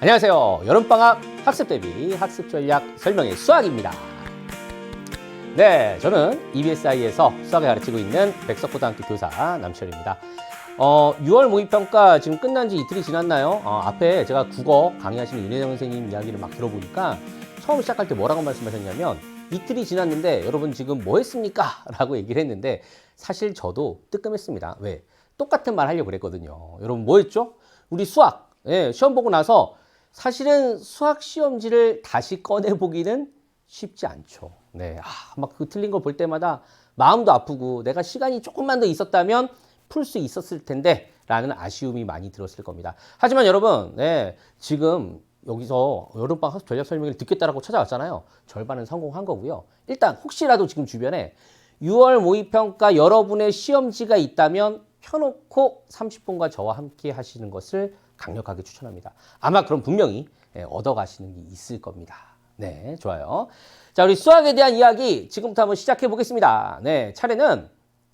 안녕하세요. 여름방학 학습 대비 학습 전략 설명의 수학입니다. 네, 저는 EBSI에서 수학을 가르치고 있는 백석고등학교 교사 남철입니다. 6월 모의평가 지금 끝난 지 이틀이 지났나요? 앞에 제가 국어 강의하시는 윤혜정 선생님 이야기를 막 들어보니까 처음 시작할 때 뭐라고 말씀하셨냐면 이틀이 지났는데 여러분 지금 뭐 했습니까? 라고 얘기를 했는데 사실 저도 뜨끔했습니다. 왜? 똑같은 말 하려고 그랬거든요. 여러분 뭐 했죠? 우리 수학, 시험 보고 나서 사실은 수학 시험지를 다시 꺼내보기는 쉽지 않죠. 네, 막 그 틀린 걸 볼 때마다 마음도 아프고 내가 시간이 조금만 더 있었다면 풀 수 있었을 텐데 라는 아쉬움이 많이 들었을 겁니다. 하지만 여러분, 지금 여기서 여름방학 학습 전략 설명을 듣겠다라고 찾아왔잖아요. 절반은 성공한 거고요. 일단 혹시라도 지금 주변에 6월 모의평가 여러분의 시험지가 있다면 펴놓고 30분과 저와 함께 하시는 것을 강력하게 추천합니다. 아마 그럼 분명히 얻어가시는 게 있을 겁니다. 네, 좋아요. 자, 우리 수학에 대한 이야기 지금부터 한번 시작해 보겠습니다. 네, 차례는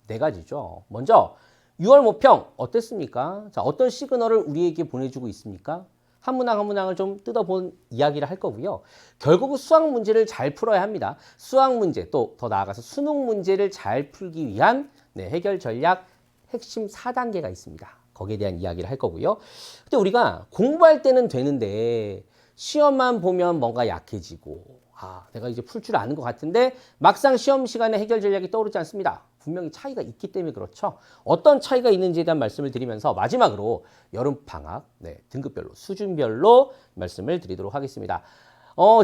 네 가지죠. 먼저 6월 모평 어땠습니까? 자, 어떤 시그널을 우리에게 보내주고 있습니까? 한 문항 한 문항을 좀 뜯어본 이야기를 할 거고요. 결국은 수학 문제를 잘 풀어야 합니다. 수학 문제 또 더 나아가서 수능 문제를 잘 풀기 위한 해결 전략 핵심 4단계가 있습니다. 거기에 대한 이야기를 할 거고요. 근데 우리가 공부할 때는 되는데 시험만 보면 뭔가 약해지고 내가 이제 풀 줄 아는 것 같은데 막상 시험 시간에 해결 전략이 떠오르지 않습니다. 분명히 차이가 있기 때문에 그렇죠. 어떤 차이가 있는지에 대한 말씀을 드리면서 마지막으로 여름방학 등급별로 수준별로 말씀을 드리도록 하겠습니다.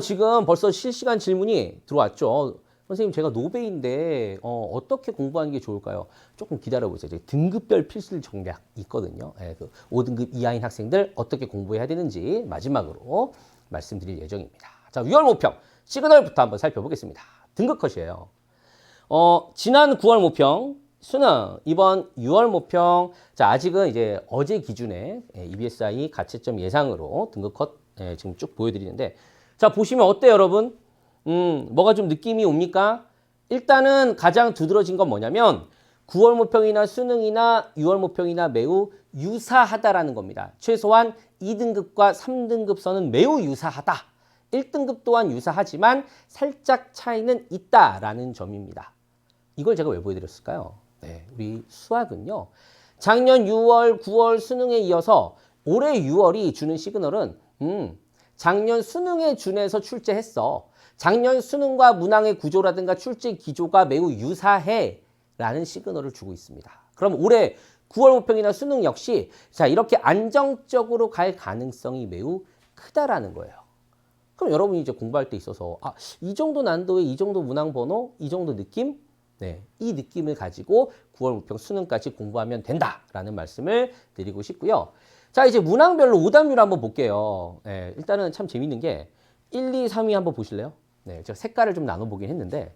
지금 벌써 실시간 질문이 들어왔죠. 선생님 제가 노베인데 어떻게 공부하는 게 좋을까요? 조금 기다려보세요. 등급별 필수 전략 있거든요. 그 5등급 이하인 학생들 어떻게 공부해야 되는지 마지막으로 말씀드릴 예정입니다. 자, 6월 모평 시그널부터 한번 살펴보겠습니다. 등급 컷이에요. 지난 9월 모평 수능 이번 6월 모평 자 아직은 이제 어제 기준에 EBSI 가채점 예상으로 등급 컷 지금 쭉 보여드리는데 자 보시면 어때요 여러분? 뭐가 좀 느낌이 옵니까? 일단은 가장 두드러진 건 뭐냐면 9월 모평이나 수능이나 6월 모평이나 매우 유사하다라는 겁니다. 최소한 2등급과 3등급 선은 매우 유사하다. 1등급 또한 유사하지만 살짝 차이는 있다라는 점입니다. 이걸 제가 왜 보여드렸을까요? 우리 수학은요. 작년 6월, 9월 수능에 이어서 올해 6월이 주는 시그널은 작년 수능에 준해서 출제했어. 작년 수능과 문항의 구조라든가 출제 기조가 매우 유사해 라는 시그널을 주고 있습니다. 그럼 올해 9월 모평이나 수능 역시 자 이렇게 안정적으로 갈 가능성이 매우 크다라는 거예요. 그럼 여러분이 이제 공부할 때 있어서 이 정도 난도에 이 정도 문항 번호, 이 정도 느낌? 이 느낌을 가지고 9월 모평 수능까지 공부하면 된다라는 말씀을 드리고 싶고요. 자, 이제 문항별로 오답률 한번 볼게요. 일단은 참 재밌는 게 1, 2, 3위 한번 보실래요? 제가 색깔을 좀 나눠보긴 했는데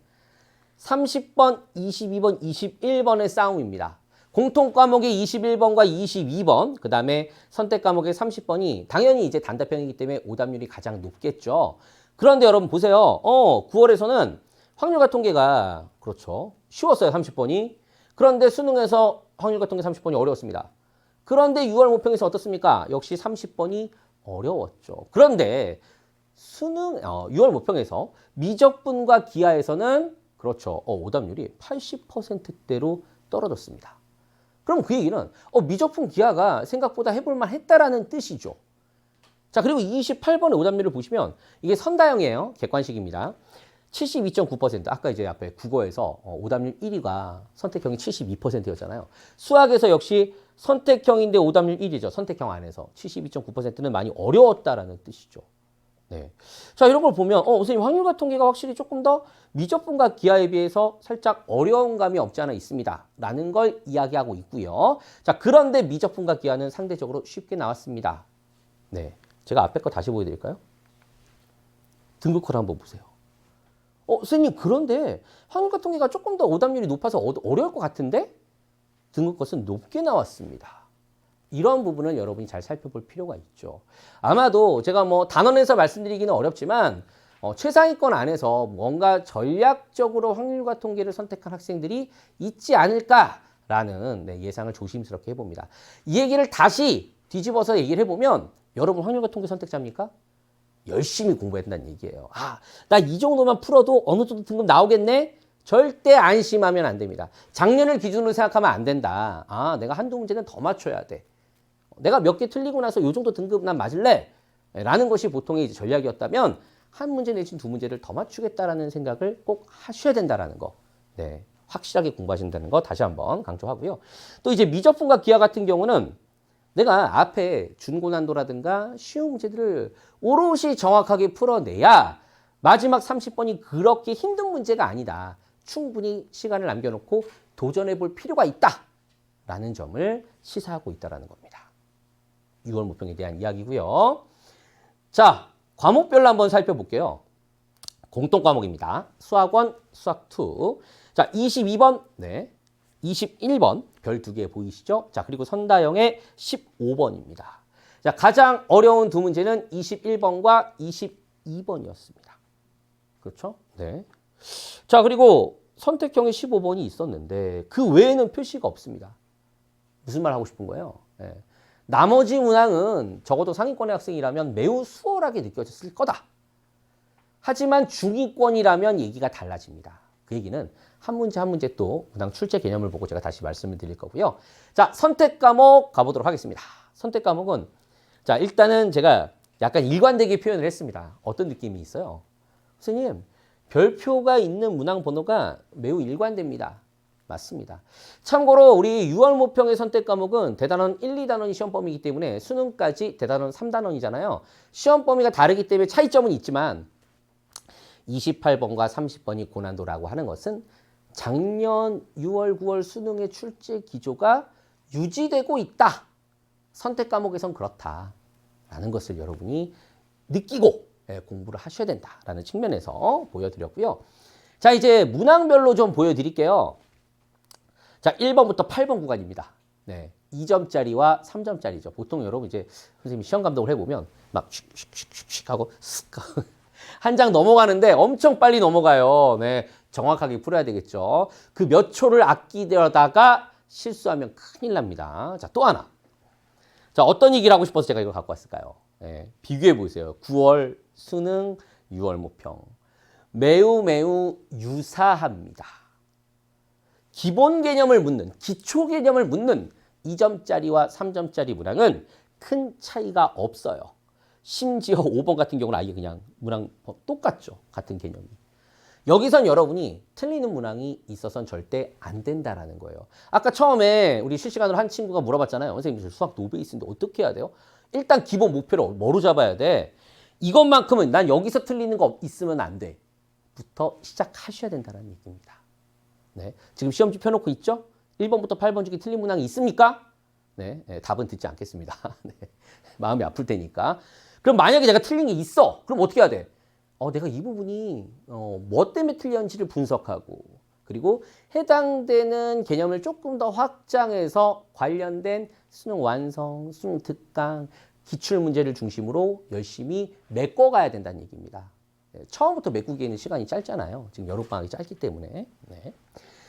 30번, 22번, 21번의 싸움입니다. 공통 과목의 21번과 22번, 그 다음에 선택 과목의 30번이 당연히 이제 단답형이기 때문에 오답률이 가장 높겠죠. 그런데 여러분 보세요. 9월에서는 확률과 통계가 그렇죠. 쉬웠어요. 30번이. 그런데 수능에서 확률과 통계 30번이 어려웠습니다. 그런데 6월 모평에서 어떻습니까? 역시 30번이 어려웠죠. 그런데 수능 6월 모평에서 미적분과 기하에서는 그렇죠. 오답률이 80%대로 떨어졌습니다. 그럼 그 얘기는 미적분 기하가 생각보다 해볼만 했다라는 뜻이죠. 자, 그리고 28번의 오답률을 보시면 이게 선다형이에요. 객관식입니다. 72.9%. 아까 이제 앞에 국어에서 오답률 1위가 선택형이 72%였잖아요. 수학에서 역시 선택형인데 오답률 1위죠. 선택형 안에서 72.9%는 많이 어려웠다라는 뜻이죠. 자, 이런 걸 보면 선생님 확률과 통계가 확실히 조금 더 미적분과 기하에 비해서 살짝 어려운 감이 없지 않아 있습니다. 라는 걸 이야기하고 있고요. 자, 그런데 미적분과 기하는 상대적으로 쉽게 나왔습니다. 제가 앞에 거 다시 보여드릴까요? 등급컷 한번 보세요. 선생님 그런데 확률과 통계가 조금 더 오답률이 높아서 어려울 것 같은데 등급컷은 높게 나왔습니다. 이런 부분을 여러분이 잘 살펴볼 필요가 있죠. 아마도 제가 뭐 단언해서 말씀드리기는 어렵지만 최상위권 안에서 뭔가 전략적으로 확률과 통계를 선택한 학생들이 있지 않을까라는 예상을 조심스럽게 해봅니다. 이 얘기를 다시 뒤집어서 얘기를 해보면 여러분 확률과 통계 선택자입니까? 열심히 공부해야 된다는 얘기예요. 아, 나 이 정도만 풀어도 어느 정도 등급 나오겠네? 절대 안심하면 안 됩니다. 작년을 기준으로 생각하면 안 된다. 아, 내가 한두 문제는 더 맞춰야 돼. 내가 몇 개 틀리고 나서 이 정도 등급 난 맞을래? 라는 것이 보통의 이제 전략이었다면 한 문제 내지 두 문제를 더 맞추겠다라는 생각을 꼭 하셔야 된다라는 거. 네, 확실하게 공부하신다는 거 다시 한번 강조하고요. 또 이제 미적분과 기하 같은 경우는 내가 앞에 중고난도라든가 쉬운 문제들을 오롯이 정확하게 풀어내야 마지막 30번이 그렇게 힘든 문제가 아니다. 충분히 시간을 남겨놓고 도전해 볼 필요가 있다라는 점을 시사하고 있다는 겁니다. 6월 모평에 대한 이야기고요. 자, 과목별로 한번 살펴볼게요. 공통 과목입니다. 수학원, 수학2. 자, 22번, 네, 21번 별 2개 보이시죠? 자, 그리고 선다형의 15번입니다. 자, 가장 어려운 두 문제는 21번과 22번이었습니다. 그렇죠? 네. 자, 그리고 선택형의 15번이 있었는데 그 외에는 표시가 없습니다. 무슨 말 하고 싶은 거예요? 네. 나머지 문항은 적어도 상위권의 학생이라면 매우 수월하게 느껴졌을 거다. 하지만 중위권이라면 얘기가 달라집니다. 그 얘기는 한 문제 한 문제 또 문항 출제 개념을 보고 제가 다시 말씀을 드릴 거고요. 자, 선택 과목 가보도록 하겠습니다. 선택 과목은 자, 일단은 제가 약간 일관되게 표현을 했습니다. 어떤 느낌이 있어요? 선생님, 별표가 있는 문항 번호가 매우 일관됩니다. 맞습니다. 참고로 우리 6월 모평의 선택 과목은 대단원 1, 2단원이 시험 범위이기 때문에 수능까지 대단원 3단원이잖아요. 시험 범위가 다르기 때문에 차이점은 있지만 28번과 30번이 고난도라고 하는 것은 작년 6월, 9월 수능의 출제 기조가 유지되고 있다. 선택 과목에선 그렇다라는 것을 여러분이 느끼고 공부를 하셔야 된다라는 측면에서 보여드렸고요. 자, 이제 문항별로 좀 보여드릴게요. 자, 1번부터 8번 구간입니다. 네, 2점짜리와 3점짜리죠. 보통 여러분 이제 선생님이 시험 감독을 해보면 막 슉슉슉슉 하고 쓱 한 장 넘어가는데 엄청 빨리 넘어가요. 네, 정확하게 풀어야 되겠죠. 그 몇 초를 아끼려다가 실수하면 큰일 납니다. 자, 또 하나. 자, 어떤 얘기를 하고 싶어서 제가 이걸 갖고 왔을까요? 네, 비교해 보세요. 9월 수능, 6월 모평. 매우 유사합니다. 기본 개념을 묻는, 기초 개념을 묻는 2점짜리와 3점짜리 문항은 큰 차이가 없어요. 심지어 5번 같은 경우는 아예 그냥 문항 똑같죠. 같은 개념이. 여기선 여러분이 틀리는 문항이 있어서는 절대 안 된다라는 거예요. 아까 처음에 우리 실시간으로 한 친구가 물어봤잖아요. 선생님, 저 수학 노베이스인데 어떻게 해야 돼요? 일단 기본 목표를 뭐로 잡아야 돼? 이것만큼은 난 여기서 틀리는 거 있으면 안 돼. 부터 시작하셔야 된다는 얘기입니다. 네, 지금 시험지 펴놓고 있죠? 1번부터 8번 중에 틀린 문항이 있습니까? 네, 답은 듣지 않겠습니다. 네, 마음이 아플 테니까. 그럼 만약에 내가 틀린 게 있어. 그럼 어떻게 해야 돼? 내가 이 부분이 뭐 때문에 틀렸는지를 분석하고 그리고 해당되는 개념을 조금 더 확장해서 관련된 수능 완성, 수능 특강, 기출 문제를 중심으로 열심히 메꿔가야 된다는 얘기입니다. 처음부터 메꾸기에는 시간이 짧잖아요. 지금 여름방학이 짧기 때문에. 네.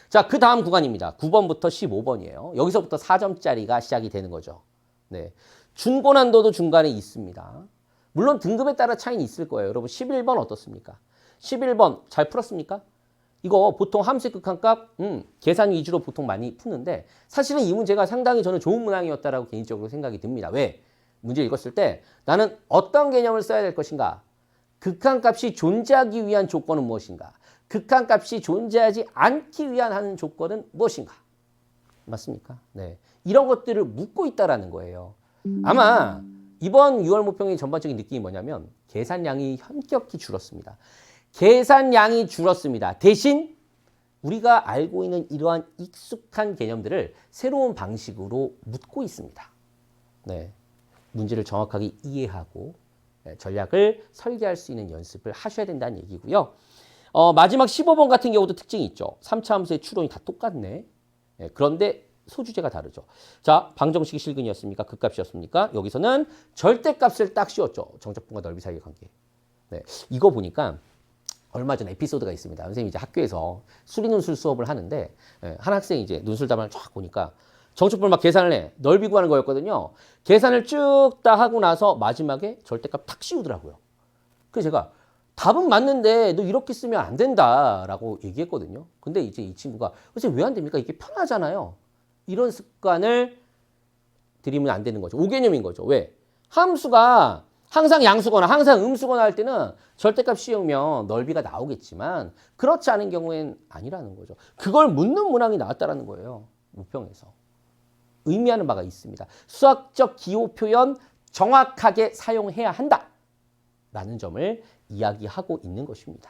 자, 그 다음 구간입니다. 9번부터 15번이에요. 여기서부터 4점짜리가 시작이 되는 거죠. 네. 중고난도도 중간에 있습니다. 물론 등급에 따라 차이는 있을 거예요. 여러분 11번 어떻습니까? 11번 잘 풀었습니까? 이거 보통 함수의 극한값 계산 위주로 보통 많이 푸는데 사실은 이 문제가 상당히 저는 좋은 문항이었다라고 개인적으로 생각이 듭니다. 왜? 문제 읽었을 때 나는 어떤 개념을 써야 될 것인가? 극한값이 존재하기 위한 조건은 무엇인가? 극한값이 존재하지 않기 위한 하는 조건은 무엇인가? 맞습니까? 네, 이런 것들을 묻고 있다라는 거예요. 아마 이번 6월 모평의 전반적인 느낌이 뭐냐면 계산량이 현격히 줄었습니다. 계산량이 줄었습니다. 대신 우리가 알고 있는 이러한 익숙한 개념들을 새로운 방식으로 묻고 있습니다. 네, 문제를 정확하게 이해하고 전략을 설계할 수 있는 연습을 하셔야 된다는 얘기고요. 마지막 15번 같은 경우도 특징이 있죠. 3차 함수의 추론이 다 똑같네. 그런데 소주제가 다르죠. 자, 방정식이 실근이었습니까? 극값이었습니까? 여기서는 절대값을 딱 씌웠죠. 정적분과 넓이 사이의 관계. 네, 이거 보니까 얼마 전 에피소드가 있습니다. 선생님이 이제 학교에서 수리논술 수업을 하는데 한 학생이 이제 논술 답안을 쫙 보니까 정축불 막 계산을 해. 넓이 구하는 거였거든요. 계산을 쭉 다 하고 나서 마지막에 절대값 탁 씌우더라고요. 그래서 제가 답은 맞는데 너 이렇게 쓰면 안 된다라고 얘기했거든요. 근데 이제 이 친구가 선생님 왜 안 됩니까? 이게 편하잖아요. 이런 습관을 들이면 안 되는 거죠. 5개념인 거죠. 왜? 함수가 항상 양수거나 항상 음수거나 할 때는 절대값 씌우면 넓이가 나오겠지만 그렇지 않은 경우엔 아니라는 거죠. 그걸 묻는 문항이 나왔다라는 거예요. 모평에서. 의미하는 바가 있습니다. 수학적 기호 표현 정확하게 사용해야 한다라는 점을 이야기하고 있는 것입니다.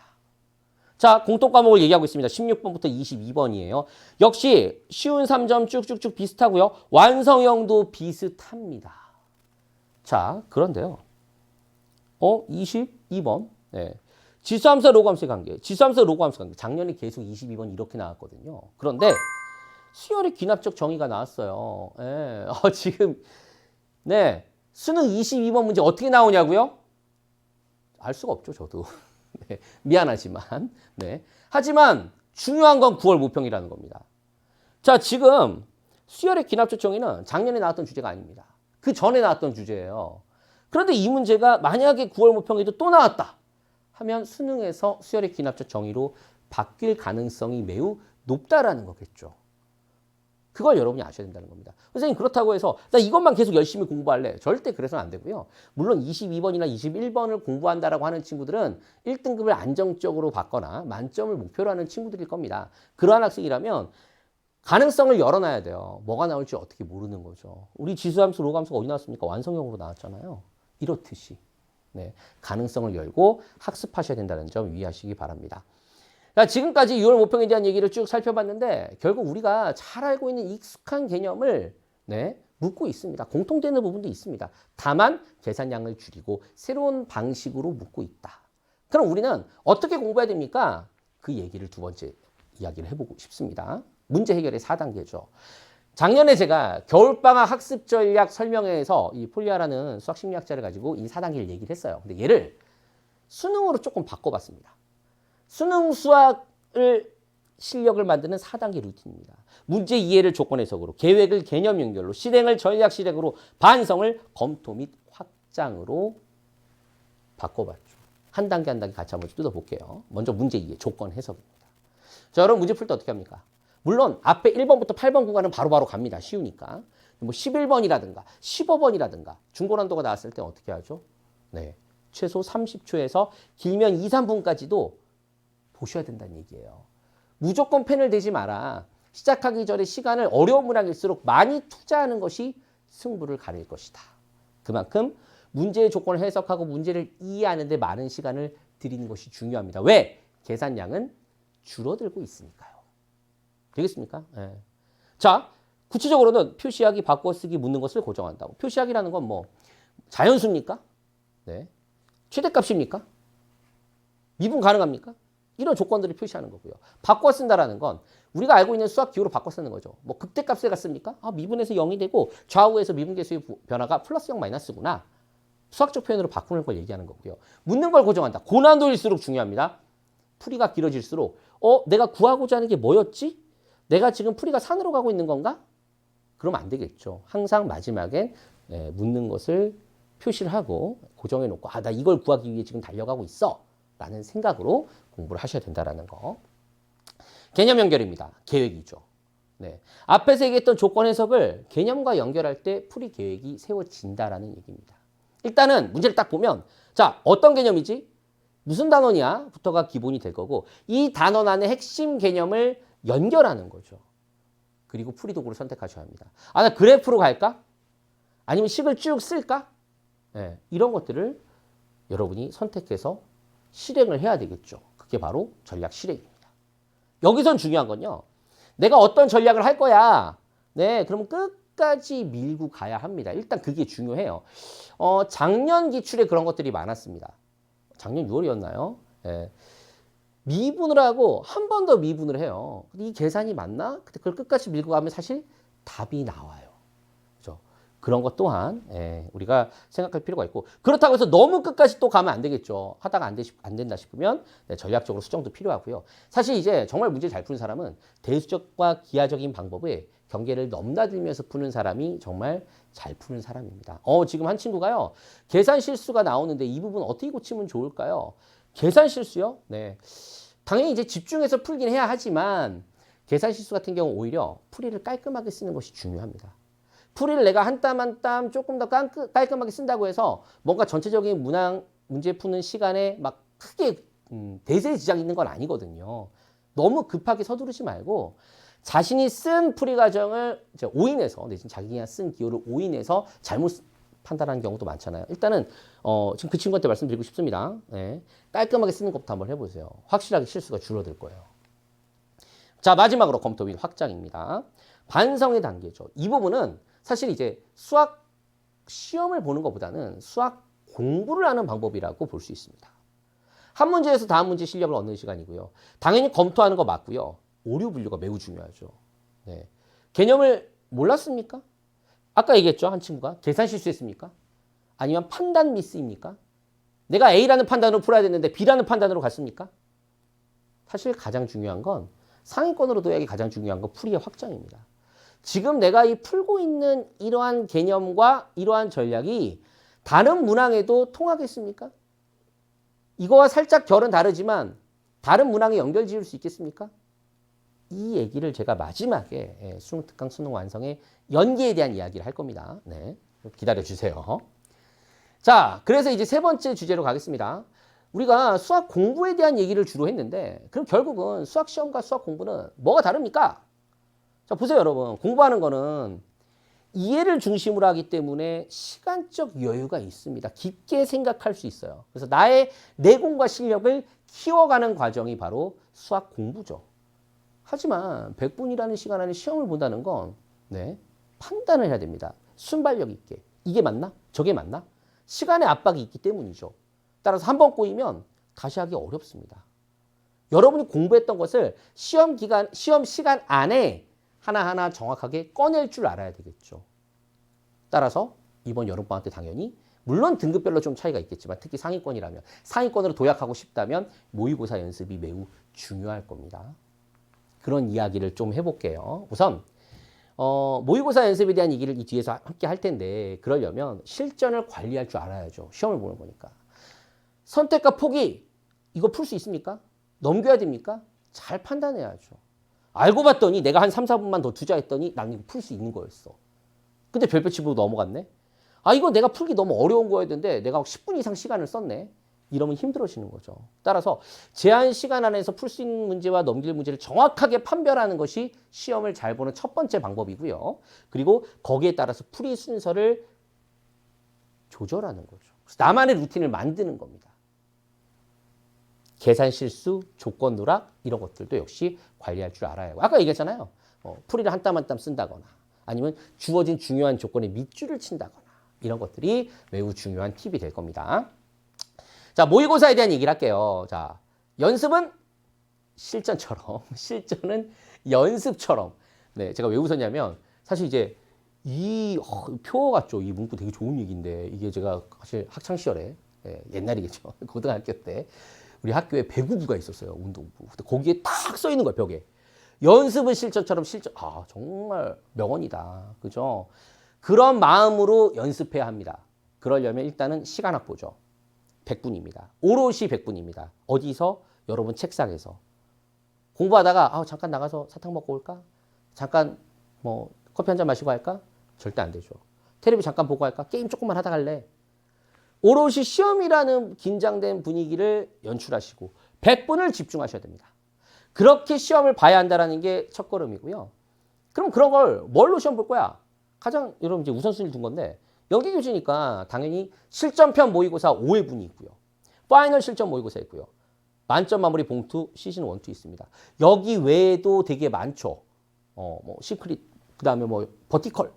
자, 공통 과목을 얘기하고 있습니다. 16번부터 22번이에요. 역시 쉬운 3점 쭉쭉쭉 비슷하고요. 완성형도 비슷합니다. 자, 그런데요. 22번. 네. 지수함수와 로그함수의 관계. 지수함수와 로그함수의 관계. 작년에 계속 22번 이렇게 나왔거든요. 그런데 수열의 귀납적 정의가 나왔어요. 네. 지금 네. 수능 22번 문제 어떻게 나오냐고요? 알 수가 없죠, 저도. 네. 미안하지만. 네. 하지만 중요한 건 9월 모평이라는 겁니다. 자, 지금 수열의 귀납적 정의는 작년에 나왔던 주제가 아닙니다. 그 전에 나왔던 주제예요. 그런데 이 문제가 만약에 9월 모평에도 또 나왔다 하면 수능에서 수열의 귀납적 정의로 바뀔 가능성이 매우 높다라는 거겠죠. 그걸 여러분이 아셔야 된다는 겁니다. 선생님 그렇다고 해서 나 이것만 계속 열심히 공부할래. 절대 그래서는 안 되고요. 물론 22번이나 21번을 공부한다라고 하는 친구들은 1등급을 안정적으로 받거나 만점을 목표로 하는 친구들일 겁니다. 그러한 학생이라면 가능성을 열어놔야 돼요. 뭐가 나올지 어떻게 모르는 거죠. 우리 지수함수, 로그함수가 어디 나왔습니까? 완성형으로 나왔잖아요. 이렇듯이 네, 가능성을 열고 학습하셔야 된다는 점 유의하시기 바랍니다. 자, 지금까지 6월 모평에 대한 얘기를 쭉 살펴봤는데 결국 우리가 잘 알고 있는 익숙한 개념을 네, 묻고 있습니다. 공통되는 부분도 있습니다. 다만 계산량을 줄이고 새로운 방식으로 묻고 있다. 그럼 우리는 어떻게 공부해야 됩니까? 그 얘기를 두 번째 이야기를 해보고 싶습니다. 문제 해결의 4단계죠. 작년에 제가 겨울방학 학습 전략 설명회에서 이 폴리아라는 수학 심리학자를 가지고 이 4단계를 얘기를 했어요. 근데 얘를 수능으로 조금 바꿔봤습니다. 수능 수학을 실력을 만드는 4단계 루틴입니다. 문제 이해를 조건 해석으로, 계획을 개념 연결로, 실행을 전략 실행으로, 반성을 검토 및 확장으로 바꿔봤죠. 한 단계 한 단계 같이 한번 뜯어볼게요. 먼저 문제 이해, 조건 해석입니다. 자, 여러분 문제 풀 때 어떻게 합니까? 물론 앞에 1번부터 8번 구간은 바로바로 갑니다. 쉬우니까. 뭐 11번이라든가 15번이라든가 중고난도가 나왔을 때 어떻게 하죠? 네, 최소 30초에서 길면 2, 3분까지도 보셔야 된다는 얘기예요. 무조건 펜을 대지 마라. 시작하기 전에 시간을 어려운 문항일수록 많이 투자하는 것이 승부를 가릴 것이다. 그만큼 문제의 조건을 해석하고 문제를 이해하는 데 많은 시간을 들이는 것이 중요합니다. 왜? 계산량은 줄어들고 있으니까요. 되겠습니까? 네. 자, 구체적으로는 표시하기, 바꿔쓰기, 묻는 것을 고정한다고. 표시하기라는 건 뭐 자연수입니까? 네. 최대값입니까? 미분 가능합니까? 이런 조건들을 표시하는 거고요. 바꿔 쓴다라는 건 우리가 알고 있는 수학 기호로 바꿔 쓰는 거죠. 뭐 극대값을 갔습니까? 미분에서 0이 되고 좌우에서 미분계수의 변화가 플러스 0 마이너스구나. 수학적 표현으로 바꾸는 걸 얘기하는 거고요. 묻는 걸 고정한다. 고난도일수록 중요합니다. 풀이가 길어질수록 내가 구하고자 하는 게 뭐였지? 내가 지금 풀이가 산으로 가고 있는 건가? 그러면 안 되겠죠. 항상 마지막엔 묻는 것을 표시를 하고 고정해 놓고 나 이걸 구하기 위해 지금 달려가고 있어 라는 생각으로 공부를 하셔야 된다는 거. 개념 연결입니다. 계획이죠. 네. 앞에서 얘기했던 조건 해석을 개념과 연결할 때 풀이 계획이 세워진다라는 얘기입니다. 일단은 문제를 딱 보면 자, 어떤 개념이지? 무슨 단원이야? 부터가 기본이 될 거고 이 단원 안에 핵심 개념을 연결하는 거죠. 그리고 풀이 도구를 선택하셔야 합니다. 나 그래프로 갈까? 아니면 식을 쭉 쓸까? 네, 이런 것들을 여러분이 선택해서 실행을 해야 되겠죠. 그게 바로 전략 실행입니다. 여기선 중요한 건요. 내가 어떤 전략을 할 거야. 네, 그러면 끝까지 밀고 가야 합니다. 일단 그게 중요해요. 작년 기출에 그런 것들이 많았습니다. 작년 6월이었나요? 네. 미분을 하고 한 번 더 미분을 해요. 이 계산이 맞나? 근데 그걸 끝까지 밀고 가면 사실 답이 나와요. 그렇죠? 그런 것 또한 우리가 생각할 필요가 있고 그렇다고 해서 너무 끝까지 또 가면 안 되겠죠. 하다가 안 된다 싶으면 전략적으로 수정도 필요하고요. 사실 이제 정말 문제 잘 푸는 사람은 대수적과 기하적인 방법에 경계를 넘나들면서 푸는 사람이 정말 잘 푸는 사람입니다. 지금 한 친구가요. 계산 실수가 나오는데 이 부분 어떻게 고치면 좋을까요? 계산 실수요? 네. 당연히 이제 집중해서 풀긴 해야 하지만 계산 실수 같은 경우 오히려 풀이를 깔끔하게 쓰는 것이 중요합니다. 풀이를 내가 한 땀 한 땀 조금 더 깔끔하게 쓴다고 해서 뭔가 전체적인 문제 푸는 시간에 막 크게 대세에 지장이 있는 건 아니거든요. 너무 급하게 서두르지 말고 자신이 쓴 풀이 과정을 이제 오인해서 내지는 자기가 쓴 기호를 오인해서 잘못 판단하는 경우도 많잖아요. 일단은 지금 그 친구한테 말씀드리고 싶습니다. 네. 깔끔하게 쓰는 것부터 한번 해보세요. 확실하게 실수가 줄어들 거예요. 자, 마지막으로 검토 및 확장입니다. 반성의 단계죠. 이 부분은 사실 이제 수학 시험을 보는 것보다는 수학 공부를 하는 방법이라고 볼 수 있습니다. 한 문제에서 다음 문제 실력을 얻는 시간이고요. 당연히 검토하는 거 맞고요. 오류 분류가 매우 중요하죠. 네. 개념을 몰랐습니까? 아까 얘기했죠. 한 친구가 계산 실수했습니까? 아니면 판단 미스입니까? 내가 A라는 판단으로 풀어야 되는데 B라는 판단으로 갔습니까? 사실 가장 중요한 건 상위권으로 둬야 가장 중요한 건 풀이의 확장입니다. 지금 내가 이 풀고 있는 이러한 개념과 이러한 전략이 다른 문항에도 통하겠습니까? 이거와 살짝 결은 다르지만 다른 문항에 연결 지을 수 있겠습니까? 이 얘기를 제가 마지막에 수능 특강 수능 완성의 연계에 대한 이야기를 할 겁니다. 네, 기다려 주세요. 자, 그래서 이제 세 번째 주제로 가겠습니다. 우리가 수학 공부에 대한 얘기를 주로 했는데 그럼 결국은 수학 시험과 수학 공부는 뭐가 다릅니까? 자, 보세요, 여러분. 공부하는 거는 이해를 중심으로 하기 때문에 시간적 여유가 있습니다. 깊게 생각할 수 있어요. 그래서 나의 내공과 실력을 키워가는 과정이 바로 수학 공부죠. 하지만 100분이라는 시간 안에 시험을 본다는 건 판단을 해야 됩니다. 순발력 있게. 이게 맞나? 저게 맞나? 시간의 압박이 있기 때문이죠. 따라서 한 번 꼬이면 다시 하기 어렵습니다. 여러분이 공부했던 것을 시험 시간 안에 하나하나 정확하게 꺼낼 줄 알아야 되겠죠. 따라서 이번 여름방학 때 당연히 물론 등급별로 좀 차이가 있겠지만 특히 상위권이라면 상위권으로 도약하고 싶다면 모의고사 연습이 매우 중요할 겁니다. 그런 이야기를 좀 해볼게요. 우선 모의고사 연습에 대한 얘기를 이 뒤에서 함께 할 텐데 그러려면 실전을 관리할 줄 알아야죠. 시험을 보는 거니까. 선택과 포기 이거 풀 수 있습니까? 넘겨야 됩니까? 잘 판단해야죠. 알고 봤더니 내가 한 3, 4분만 더 투자했더니 난 이거 풀 수 있는 거였어. 근데 별표 치고 넘어갔네? 이거 내가 풀기 너무 어려운 거였는데 내가 10분 이상 시간을 썼네? 이러면 힘들어지는 거죠. 따라서 제한 시간 안에서 풀 수 있는 문제와 넘길 문제를 정확하게 판별하는 것이 시험을 잘 보는 첫 번째 방법이고요. 그리고 거기에 따라서 풀이 순서를 조절하는 거죠. 그래서 나만의 루틴을 만드는 겁니다. 계산 실수, 조건 누락 이런 것들도 역시 관리할 줄 알아야 하고 아까 얘기했잖아요. 풀이를 한 땀 한 땀 쓴다거나 아니면 주어진 중요한 조건에 밑줄을 친다거나 이런 것들이 매우 중요한 팁이 될 겁니다. 자, 모의고사에 대한 얘기를 할게요. 자, 연습은 실전처럼, 실전은 연습처럼. 네, 제가 왜 웃었냐면 사실 이제 이 표 같죠. 이 문구 되게 좋은 얘기인데 이게 제가 사실 학창 시절에 옛날이겠죠. 고등학교 때 우리 학교에 배구부가 있었어요. 운동부. 근데 거기에 딱 써 있는 거예요, 벽에. 연습은 실전처럼 실전. 정말 명언이다. 그죠? 그런 마음으로 연습해야 합니다. 그러려면 일단은 시간 확보죠. 100분입니다. 오롯이 100분입니다. 어디서? 여러분 책상에서. 공부하다가 잠깐 나가서 사탕 먹고 올까? 잠깐 뭐 커피 한잔 마시고 할까? 절대 안 되죠. 텔레비 잠깐 보고 할까? 게임 조금만 하다 갈래? 오롯이 시험이라는 긴장된 분위기를 연출하시고 100분을 집중하셔야 됩니다. 그렇게 시험을 봐야 한다는 게 첫걸음이고요. 그럼 그런 걸 뭘로 시험 볼 거야? 가장 여러분 이제 우선순위를 둔 건데 연기 교재니까 당연히 실전편 모의고사 5회분이 있고요. 파이널 실전 모의고사 있고요. 만점 마무리 봉투 시즌 1, 2 있습니다. 여기 외에도 되게 많죠. 뭐 시크릿, 그 다음에 뭐 버티컬.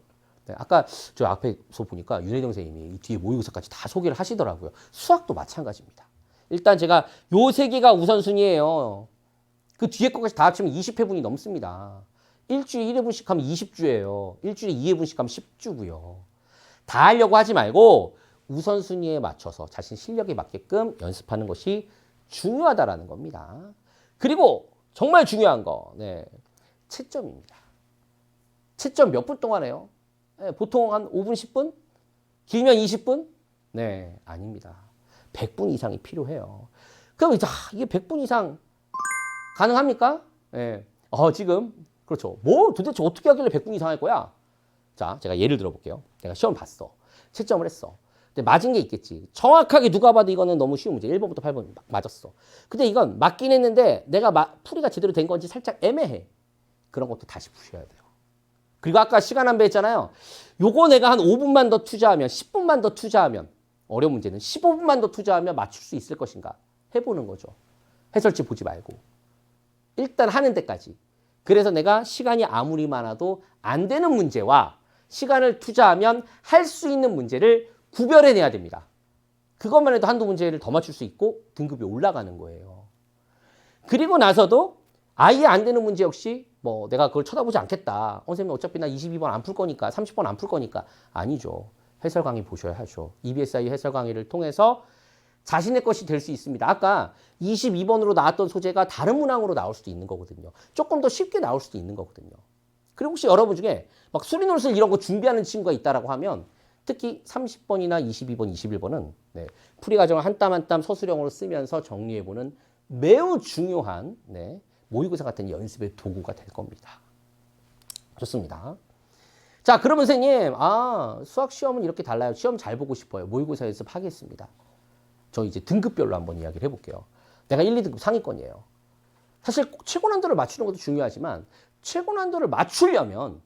네, 아까 저 앞에서 보니까 윤혜정 선생님이 이 뒤에 모의고사까지 다 소개를 하시더라고요. 수학도 마찬가지입니다. 일단 제가 요 세 개가 우선순위예요. 그 뒤에 것까지 다 합치면 20회분이 넘습니다. 일주일에 1회분씩 하면 20주예요. 일주일에 2회분씩 하면 10주고요. 다 하려고 하지 말고 우선순위에 맞춰서 자신 실력에 맞게끔 연습하는 것이 중요하다라는 겁니다. 그리고 정말 중요한 거, 네, 채점입니다. 채점 몇 분 동안 해요? 네, 보통 한 5분, 10분? 길면 20분? 네, 아닙니다. 100분 이상이 필요해요. 그럼 이게 100분 이상 가능합니까? 네. 지금 그렇죠. 뭐 도대체 어떻게 하길래 100분 이상 할 거야? 자, 제가 예를 들어 볼게요. 내가 시험 봤어. 채점을 했어. 근데 맞은 게 있겠지. 정확하게 누가 봐도 이거는 너무 쉬운 문제. 1번부터 8번 맞았어. 근데 이건 맞긴 했는데 내가 풀이가 제대로 된 건지 살짝 애매해. 그런 것도 다시 푸셔야 돼요. 그리고 아까 시간 안배 했잖아요. 요거 내가 한 5분만 더 투자하면, 10분만 더 투자하면, 어려운 문제는 15분만 더 투자하면 맞출 수 있을 것인가? 해보는 거죠. 해설지 보지 말고. 일단 하는 데까지. 그래서 내가 시간이 아무리 많아도 안 되는 문제와 시간을 투자하면 할 수 있는 문제를 구별해내야 됩니다. 그것만 해도 한두 문제를 더 맞출 수 있고 등급이 올라가는 거예요. 그리고 나서도 아예 안 되는 문제 역시 뭐 내가 그걸 쳐다보지 않겠다. 선생님 어차피 나 22번 안 풀 거니까 30번 안 풀 거니까 아니죠. 해설 강의 보셔야 하죠. EBSI 해설 강의를 통해서 자신의 것이 될 수 있습니다. 아까 22번으로 나왔던 소재가 다른 문항으로 나올 수도 있는 거거든요. 조금 더 쉽게 나올 수도 있는 거거든요. 그리고 혹시 여러분 중에 막 수리논술 이런 거 준비하는 친구가 있다라고 하면 특히 30번이나 22번, 21번은 네, 풀이 과정을 한 땀 한 땀 서술형으로 쓰면서 정리해보는 매우 중요한 네, 모의고사 같은 연습의 도구가 될 겁니다. 좋습니다. 자, 그러면 선생님, 수학 시험은 이렇게 달라요. 시험 잘 보고 싶어요. 모의고사 연습하겠습니다. 저 이제 등급별로 한번 이야기를 해볼게요. 내가 1, 2등급 상위권이에요. 사실 최고 난도를 맞추는 것도 중요하지만 최고 난도를 맞추려면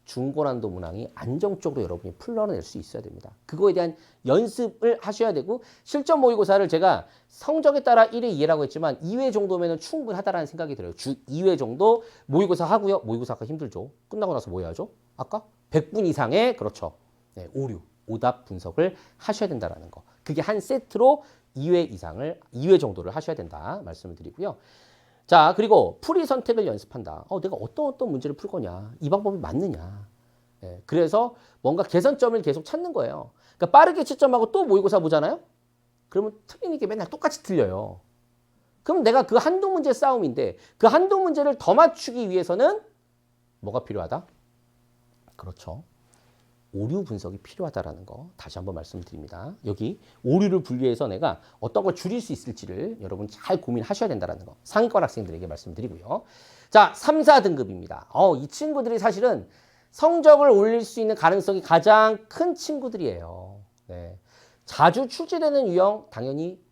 중고난도 문항이 안정적으로 여러분이 풀러낼 수 있어야 됩니다. 그거에 대한 연습을 하셔야 되고 실전 모의고사를 제가 성적에 따라 1회, 2회라고 했지만 2회 정도면 충분하다라는 생각이 들어요. 주 2회 정도 모의고사 하고요. 모의고사가 힘들죠. 끝나고 나서 뭐 해야죠? 아까 100분 이상의 그렇죠. 네, 오류, 오답 분석을 하셔야 된다는 거. 그게 한 세트로 2회 정도를 하셔야 된다 말씀을 드리고요. 자, 그리고 풀이 선택을 연습한다. 내가 어떤 문제를 풀 거냐. 이 방법이 맞느냐. 네, 그래서 뭔가 개선점을 계속 찾는 거예요. 그러니까 빠르게 채점하고 또 모의고사 보잖아요. 그러면 틀리는 게 맨날 똑같이 틀려요. 그럼 내가 그 한두 문제 싸움인데 그 한두 문제를 더 맞추기 위해서는 뭐가 필요하다? 그렇죠. 오류 분석이 필요하다는 거 다시 한번 말씀드립니다. 여기 오류를 분류해서 내가 어떤 걸 줄일 수 있을지를 여러분 잘 고민하셔야 된다는 거 상위권 학생들에게 말씀드리고요. 자, 3, 4등급입니다. 이 친구들이 사실은 성적을 올릴 수 있는 가능성이 가장 큰 친구들이에요. 네. 자주 출제되는 유형 당연히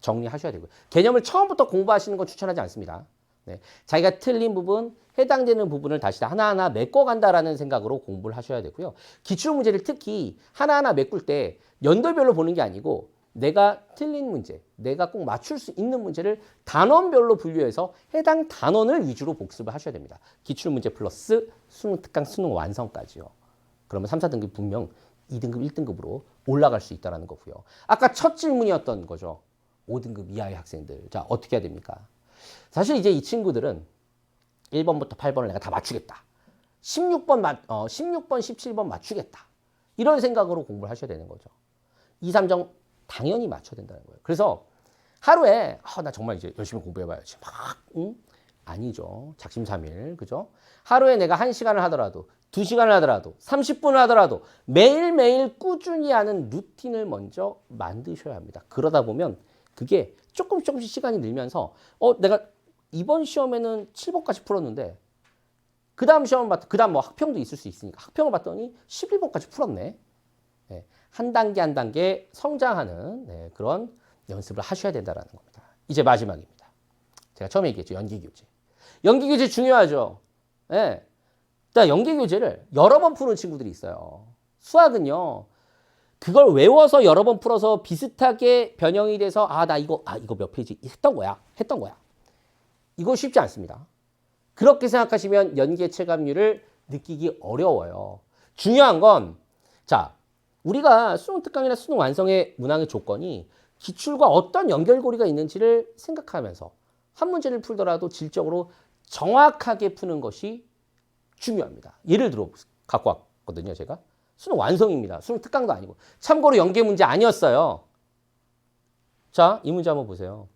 정리하셔야 되고요. 개념을 처음부터 공부하시는 건 추천하지 않습니다. 네. 자기가 틀린 부분, 해당되는 부분을 다시 하나하나 메꿔간다라는 생각으로 공부를 하셔야 되고요. 기출문제를 특히 하나하나 메꿀 때 연도별로 보는 게 아니고 내가 틀린 문제, 내가 꼭 맞출 수 있는 문제를 단원별로 분류해서 해당 단원을 위주로 복습을 하셔야 됩니다. 기출문제 플러스 수능 특강, 수능 완성까지요. 그러면 3, 4등급 분명 2등급, 1등급으로 올라갈 수 있다는 거고요. 아까 첫 질문이었던 거죠. 5등급 이하의 학생들. 자, 어떻게 해야 됩니까? 사실 이제 이 친구들은 1번부터 8번을 내가 다 맞추겠다. 16번, 17번 맞추겠다. 이런 생각으로 공부를 하셔야 되는 거죠. 2, 3정 당연히 맞춰야 된다는 거예요. 그래서 하루에 나 정말 이제 열심히 공부해봐야지. 막 아니죠. 작심삼일. 그죠? 하루에 내가 1시간을 하더라도 2시간을 하더라도 30분을 하더라도 매일매일 꾸준히 하는 루틴을 먼저 만드셔야 합니다. 그러다 보면 그게 조금씩 시간이 늘면서 내가 이번 시험에는 7번까지 풀었는데 그 다음 시험 그 다음 뭐 학평도 있을 수 있으니까 학평을 봤더니 11번까지 풀었네. 네, 한 단계 한 단계 성장하는 네, 그런 연습을 하셔야 된다는 겁니다. 이제 마지막입니다. 제가 처음에 얘기했죠. 연기교재. 연기교재 중요하죠. 네. 일단 연기교재를 여러 번 푸는 친구들이 있어요. 수학은요. 그걸 외워서 여러 번 풀어서 비슷하게 변형이 돼서 나 이거 몇 페이지 했던 거야. 이거 쉽지 않습니다. 그렇게 생각하시면 연계 체감률을 느끼기 어려워요. 중요한 건 자, 우리가 수능 특강이나 수능 완성의 문항의 조건이 기출과 어떤 연결고리가 있는지를 생각하면서 한 문제를 풀더라도 질적으로 정확하게 푸는 것이 중요합니다. 예를 들어 갖고 왔거든요, 제가. 수능 완성입니다. 수능 특강도 아니고. 참고로 연계 문제 아니었어요. 자, 이 문제 한번 보세요.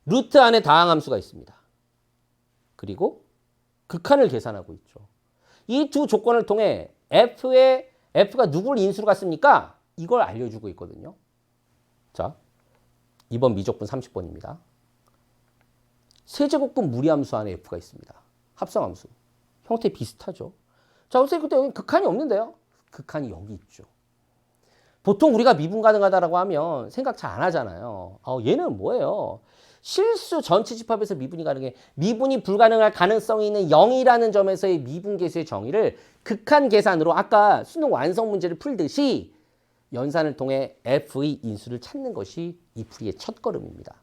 루트 안에 다항함수가 있습니다. 그리고 극한을 계산하고 있죠. 이 두 조건을 통해 F가 누구를 인수로 갔습니까? 이걸 알려주고 있거든요. 자, 2번 미적분 30번입니다. 세제곱근 무리함수 안에 F가 있습니다. 합성함수. 형태 비슷하죠. 자, 선생님 근데 여기 극한이 없는데요? 극한이 여기 있죠. 보통 우리가 미분 가능하다라고 하면 생각 잘 안 하잖아요. 얘는 뭐예요? 실수 전체 집합에서 미분이 가능해. 미분이 불가능할 가능성이 있는 0이라는 점에서의 미분계수의 정의를 극한 계산으로 아까 수능 완성 문제를 풀듯이 연산을 통해 F의 인수를 찾는 것이 이 풀이의 첫 걸음입니다.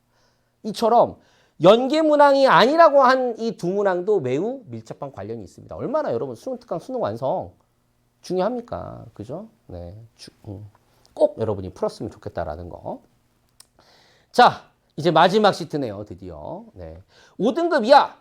이처럼 연계문항이 아니라고 한 이 두 문항도 매우 밀접한 관련이 있습니다. 얼마나 여러분 수능 특강 수능 완성 중요합니까? 그죠? 네. 꼭 여러분이 풀었으면 좋겠다라는 거. 자, 이제 마지막 시트네요. 드디어. 네. 5등급 이하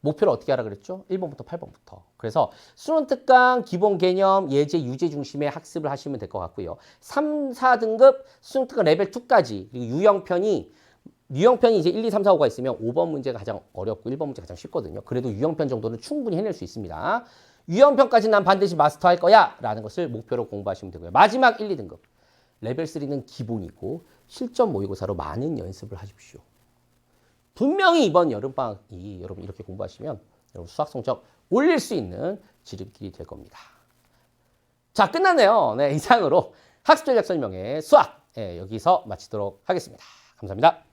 목표를 어떻게 하라 그랬죠? 1번부터 8번부터. 그래서 수능 특강 기본 개념 예제 유제 중심의 학습을 하시면 될 것 같고요. 3, 4등급 수능 특강 레벨 2까지 그리고 유형편이 이제 1, 2, 3, 4, 5가 있으면 5번 문제가 가장 어렵고 1번 문제가 가장 쉽거든요. 그래도 유형편 정도는 충분히 해낼 수 있습니다. 유형편까지 난 반드시 마스터할 거야 라는 것을 목표로 공부하시면 되고요. 마지막 1, 2등급. 레벨 3는 기본이고 실전 모의고사로 많은 연습을 하십시오. 분명히 이번 여름방학이 여러분 이렇게 공부하시면 여러분 수학 성적 올릴 수 있는 지름길이 될 겁니다. 자, 끝났네요. 네, 이상으로 학습 전략 설명회 수학 여기서 마치도록 하겠습니다. 감사합니다.